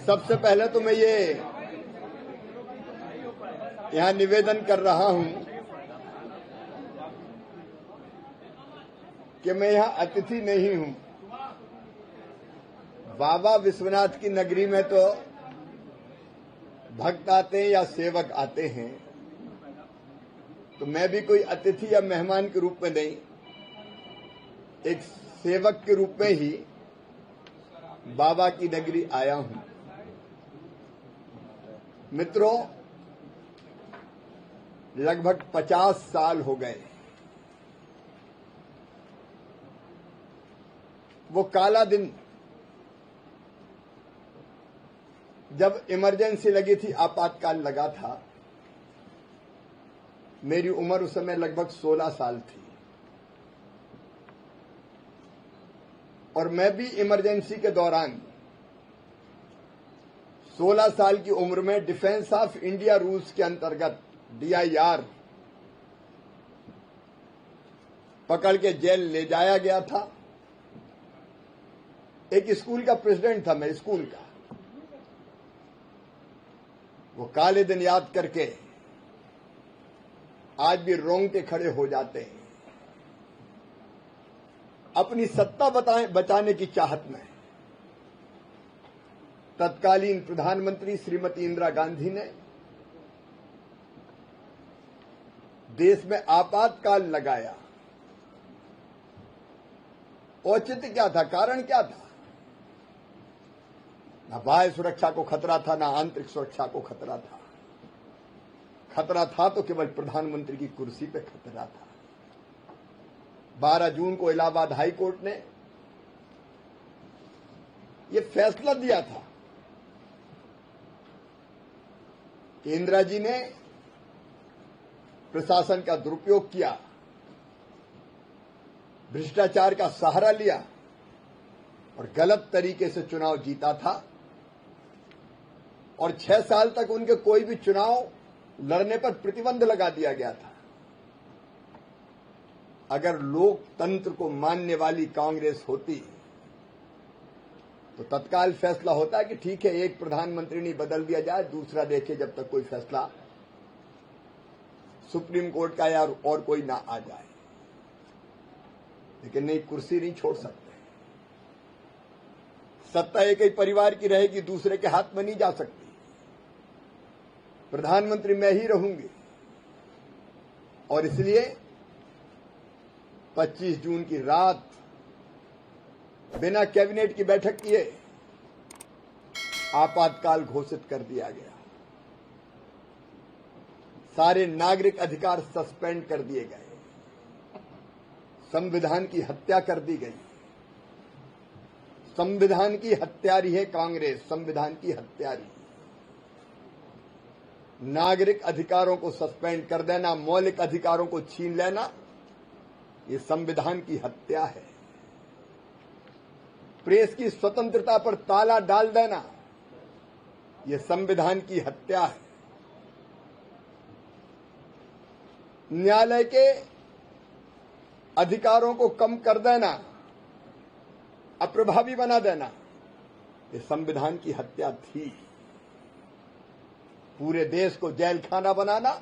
सबसे पहले तो मैं ये यहाँ निवेदन कर रहा हूं कि मैं यहाँ अतिथि नहीं हूं। बाबा विश्वनाथ की नगरी में तो भक्त आते हैं या सेवक आते हैं, तो मैं भी कोई अतिथि या मेहमान के रूप में नहीं, एक सेवक के रूप में ही बाबा की नगरी आया हूं। मित्रों, लगभग 50 साल हो गए वो काला दिन जब इमरजेंसी लगी थी, आपातकाल लगा था। मेरी उम्र उस समय लगभग 16 साल थी और मैं भी इमरजेंसी के दौरान 16 साल की उम्र में डिफेंस ऑफ इंडिया रूल्स के अंतर्गत DIR पकड़ के जेल ले जाया गया था। एक स्कूल का प्रेसिडेंट था मैं, स्कूल का। वो काले दिन याद करके आज भी रोंगटे खड़े हो जाते हैं। अपनी सत्ता बचाने की चाहत में तत्कालीन प्रधानमंत्री श्रीमती इंदिरा गांधी ने देश में आपातकाल लगाया। औचित्य क्या था, कारण क्या था? ना बाह्य सुरक्षा को खतरा था, ना आंतरिक सुरक्षा को खतरा था। खतरा था तो केवल प्रधानमंत्री की कुर्सी पे खतरा था। 12 जून को इलाहाबाद हाई कोर्ट ने यह फैसला दिया था कि इंदिरा जी ने प्रशासन का दुरुपयोग किया, भ्रष्टाचार का सहारा लिया और गलत तरीके से चुनाव जीता था और 6 साल तक उनके कोई भी चुनाव लड़ने पर प्रतिबंध लगा दिया गया था। अगर लोकतंत्र को मानने वाली कांग्रेस होती तो तत्काल फैसला होता है कि ठीक है, एक प्रधानमंत्री नहीं, बदल दिया जाए, दूसरा देखे जब तक कोई फैसला सुप्रीम कोर्ट का या और कोई ना आ जाए। लेकिन नहीं, कुर्सी नहीं छोड़ सकते। सत्ता एक ही परिवार की रहेगी, दूसरे के हाथ में नहीं जा सकती। प्रधानमंत्री मैं ही रहूंगी और इसलिए 25 जून की रात बिना कैबिनेट की बैठक किए आपातकाल घोषित कर दिया गया। सारे नागरिक अधिकार सस्पेंड कर दिए गए, संविधान की हत्या कर दी गई। संविधान की हत्यारी है कांग्रेस, संविधान की हत्यारी। नागरिक अधिकारों को सस्पेंड कर देना, मौलिक अधिकारों को छीन लेना, ये संविधान की हत्या है। प्रेस की स्वतंत्रता पर ताला डाल देना, ये संविधान की हत्या है। न्यायालय के अधिकारों को कम कर देना, अप्रभावी बना देना, ये संविधान की हत्या थी। पूरे देश को जेल खाना बनाना,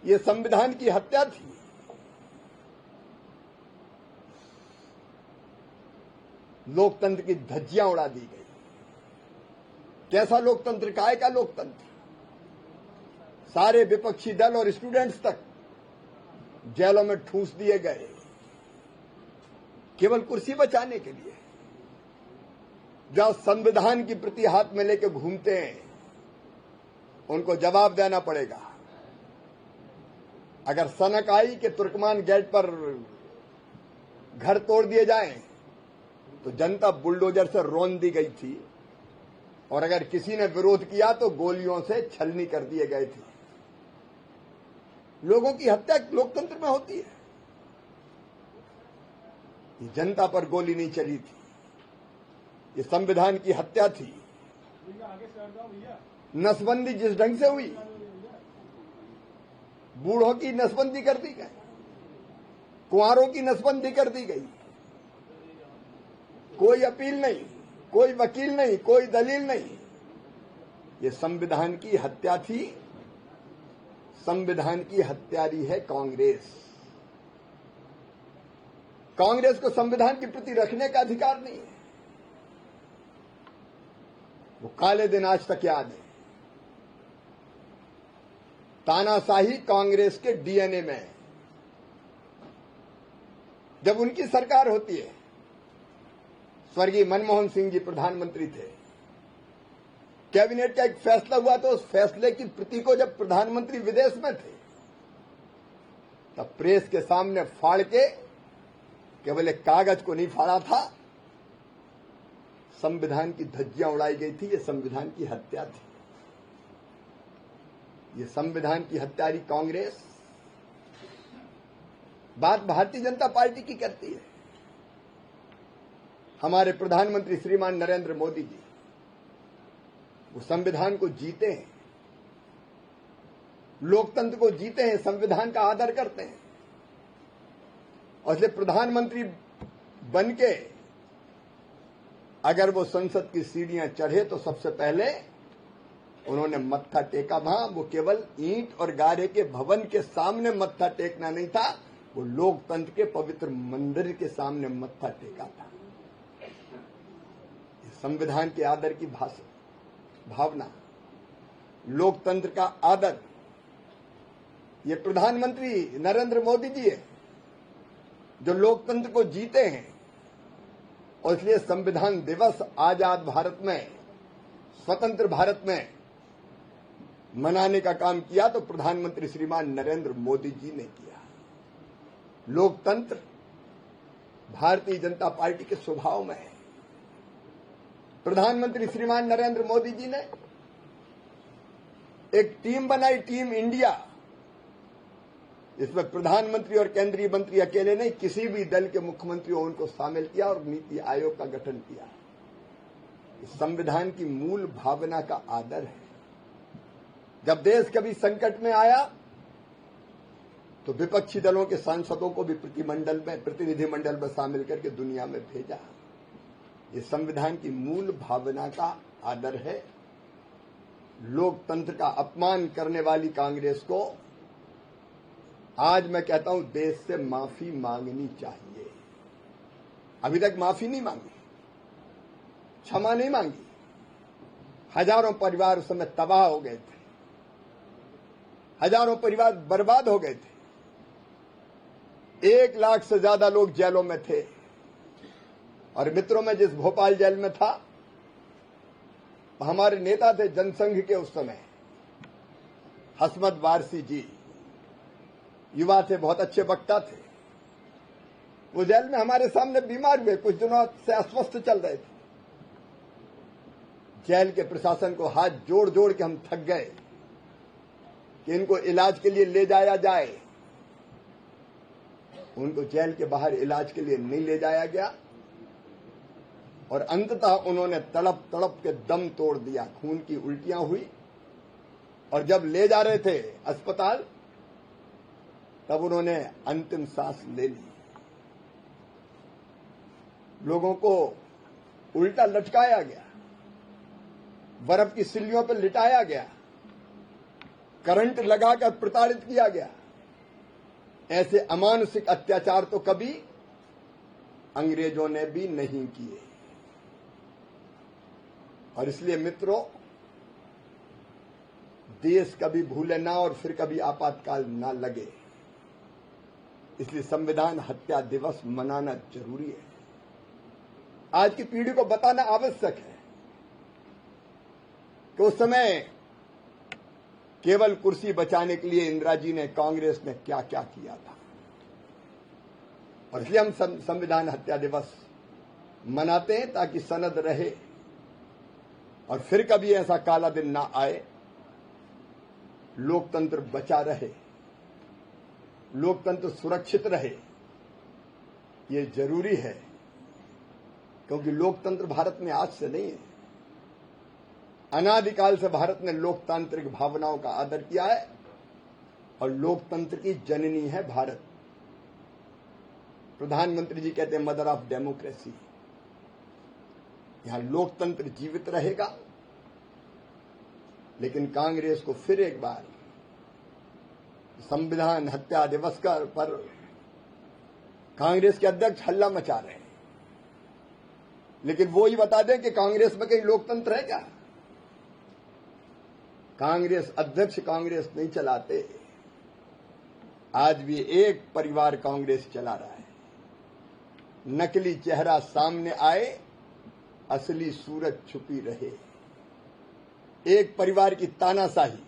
ये संविधान की हत्या थी। लोकतंत्र की धज्जियां उड़ा दी गई। कैसा लोकतंत्र, काय का लोकतंत्र? सारे विपक्षी दल और स्टूडेंट्स तक जेलों में ठूंस दिए गए, केवल कुर्सी बचाने के लिए। जब संविधान की प्रति हाथ में लेकर घूमते हैं, उनको जवाब देना पड़ेगा। अगर सनक आई कि तुर्कमान गेट पर घर तोड़ दिए जाएं, तो जनता बुलडोजर से रौंद दी गई थी और अगर किसी ने विरोध किया तो गोलियों से छलनी कर दिए गए थे। लोगों की हत्या लोकतंत्र में होती है। ये जनता पर गोली नहीं चली थी, ये संविधान की हत्या थी। नसबंदी जिस ढंग से हुई, बूढ़ों की नसबंदी कर दी गई, कुंवारों की नसबंदी कर दी गई, कोई अपील नहीं। कोई वकील नहीं, कोई दलील नहीं। ये संविधान की हत्या थी। संविधान की हत्यारी है कांग्रेस। कांग्रेस को संविधान के प्रति रखने का अधिकार नहीं है। वो काले दिन आज तक याद है। तानाशाही कांग्रेस के डीएनए में है। जब उनकी सरकार होती है, स्वर्गीय मनमोहन सिंह जी प्रधानमंत्री थे, कैबिनेट का एक फैसला हुआ तो उस फैसले की प्रति को जब प्रधानमंत्री विदेश में थे तब प्रेस के सामने फाड़ के केवल एक कागज को नहीं फाड़ा था, संविधान की धज्जियां उड़ाई गई थी। ये संविधान की हत्या थी। ये संविधान की हत्यारी कांग्रेस बात भारतीय जनता पार्टी की करती है। हमारे प्रधानमंत्री श्रीमान नरेंद्र मोदी जी वो संविधान को जीते हैं, लोकतंत्र को जीते हैं, संविधान का आदर करते हैं। और इसलिए प्रधानमंत्री बनके अगर वो संसद की सीढ़ियां चढ़े तो सबसे पहले उन्होंने मत्था टेका। वहां वो केवल ईंट और गारे के भवन के सामने मत्था टेकना नहीं था, वो लोकतंत्र के पवित्र मंदिर के सामने मत्था टेका था। संविधान के आदर की भावना, लोकतंत्र का आदर, ये प्रधानमंत्री नरेंद्र मोदी जी है जो लोकतंत्र को जीते हैं। और इसलिए संविधान दिवस आजाद भारत में, स्वतंत्र भारत में मनाने का काम किया तो प्रधानमंत्री श्रीमान नरेंद्र मोदी जी ने किया। लोकतंत्र भारतीय जनता पार्टी के स्वभाव में है। प्रधानमंत्री श्रीमान नरेंद्र मोदी जी ने एक टीम बनाई, टीम इंडिया। इसमें प्रधानमंत्री और केंद्रीय मंत्री अकेले नहीं, किसी भी दल के मुख्यमंत्रियों उनको शामिल किया और नीति आयोग का गठन किया। इस संविधान की मूल भावना का आदर है। जब देश कभी संकट में आया तो विपक्षी दलों के सांसदों को भी प्रतिनिधिमंडल में शामिल करके दुनिया में भेजा। ये संविधान की मूल भावना का आदर है। लोकतंत्र का अपमान करने वाली कांग्रेस को आज मैं कहता हूं देश से माफी मांगनी चाहिए। अभी तक माफी नहीं मांगी, क्षमा नहीं मांगी। हजारों परिवार उस समय तबाह हो गए थे, हजारों परिवार बर्बाद हो गए थे। 1 लाख से ज्यादा लोग जेलों में थे। और मित्रों में जिस भोपाल जेल में था हमारे नेता थे जनसंघ के उस समय, हसमत वारसी जी, युवा थे, बहुत अच्छे वक्ता थे। वो जेल में हमारे सामने बीमार हुए, कुछ दिनों से अस्वस्थ चल रहे थे। जेल के प्रशासन को हाथ जोड़ जोड़ के हम थक गए कि इनको इलाज के लिए ले जाया जाए। उनको जेल के बाहर इलाज के लिए नहीं ले जाया गया और अंततः उन्होंने तड़प तड़प के दम तोड़ दिया। खून की उल्टियां हुई और जब ले जा रहे थे अस्पताल तब उन्होंने अंतिम सांस ले ली। लोगों को उल्टा लटकाया गया, बर्फ की सिल्लियों पर लिटाया गया, करंट लगाकर प्रताड़ित किया गया। ऐसे अमानुषिक अत्याचार तो कभी अंग्रेजों ने भी नहीं किए। और इसलिए मित्रों, देश कभी भूले ना और फिर कभी आपातकाल ना लगे, इसलिए संविधान हत्या दिवस मनाना जरूरी है। आज की पीढ़ी को बताना आवश्यक है कि उस समय केवल कुर्सी बचाने के लिए इंदिरा जी ने, कांग्रेस ने क्या क्या किया था। और इसलिए हम संविधान हत्या दिवस मनाते हैं ताकि सनद रहे और फिर कभी ऐसा काला दिन ना आए, लोकतंत्र बचा रहे, लोकतंत्र सुरक्षित रहे। ये जरूरी है क्योंकि लोकतंत्र भारत में आज से नहीं है, अनादिकाल से भारत ने लोकतांत्रिक भावनाओं का आदर किया है और लोकतंत्र की जननी है भारत। प्रधानमंत्री जी कहते हैं मदर ऑफ डेमोक्रेसी। यहां लोकतंत्र जीवित रहेगा, लेकिन कांग्रेस को फिर एक बार संविधान हत्या दिवस पर कांग्रेस के अध्यक्ष हल्ला मचा रहे हैं, लेकिन वो ही बता दें कि कांग्रेस में कहीं लोकतंत्र है क्या? कांग्रेस अध्यक्ष कांग्रेस नहीं चलाते, आज भी एक परिवार कांग्रेस चला रहा है। नकली चेहरा सामने आए, असली सूरत छुपी रहे। एक परिवार की तानाशाही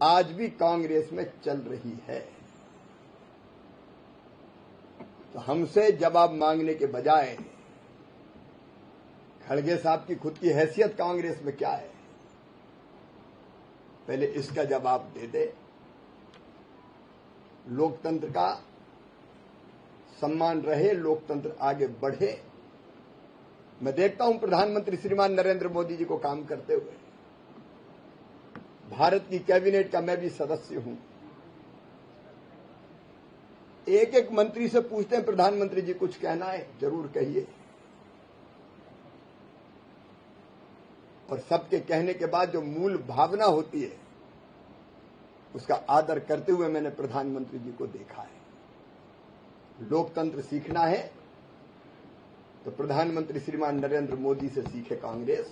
आज भी कांग्रेस में चल रही है। तो हमसे जवाब मांगने के बजाय खड़गे साहब की खुद की हैसियत कांग्रेस में क्या है, पहले इसका जवाब दे दे। लोकतंत्र का सम्मान रहे, लोकतंत्र आगे बढ़े। मैं देखता हूं प्रधानमंत्री श्रीमान नरेंद्र मोदी जी को काम करते हुए। भारत की कैबिनेट का मैं भी सदस्य हूं। एक एक मंत्री से पूछते हैं, प्रधानमंत्री जी कुछ कहना है, जरूर कहिए। और सबके कहने के बाद जो मूल भावना होती है, उसका आदर करते हुए मैंने प्रधानमंत्री जी को देखा है। लोकतंत्र सीखना है तो प्रधानमंत्री श्रीमान नरेंद्र मोदी से सीखे कांग्रेस।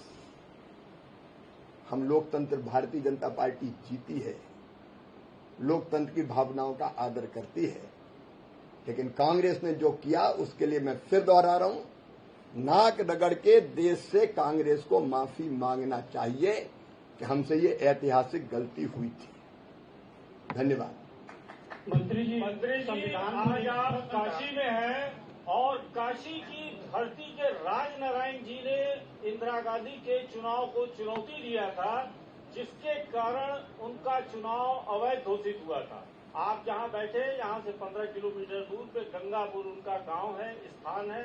हम लोकतंत्र, भारतीय जनता पार्टी जीती है, लोकतंत्र की भावनाओं का आदर करती है, लेकिन कांग्रेस ने जो किया उसके लिए मैं फिर दोहरा रहा हूं, नाक रगड़ के देश से कांग्रेस को माफी मांगना चाहिए कि हमसे ये ऐतिहासिक गलती हुई थी। धन्यवाद। मंत्री जी आज आप काशी में हैं और काशी की धरती के राजनारायण जी ने इंदिरा गांधी के चुनाव को चुनौती दिया था, जिसके कारण उनका चुनाव अवैध घोषित हुआ था। आप जहां बैठे, यहां से 15 किलोमीटर दूर पे गंगापुर उनका गांव है, स्थान है।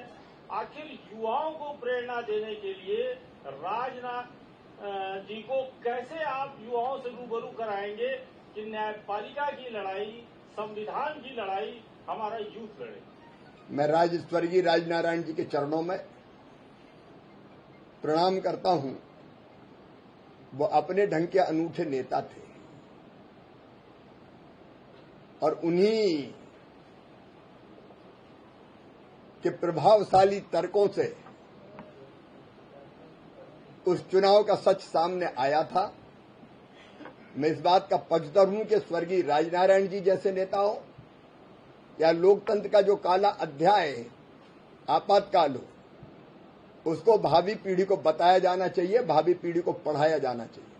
आखिर युवाओं को प्रेरणा देने के लिए राजनाथ जी को कैसे आप युवाओं से रूबरू कराएंगे कि न्यायपालिका की लड़ाई, संविधान की लड़ाई हमारा यूथ लड़े? मैं स्वर्गीय राजनारायण जी के चरणों में प्रणाम करता हूं। वो अपने ढंग के अनूठे नेता थे और उन्हीं के प्रभावशाली तर्कों से उस चुनाव का सच सामने आया था। मैं इस बात का पक्षधर हूं कि स्वर्गीय राजनारायण जी जैसे नेता हो या लोकतंत्र का जो काला अध्याय आपातकाल हो, उसको भावी पीढ़ी को बताया जाना चाहिए, भावी पीढ़ी को पढ़ाया जाना चाहिए।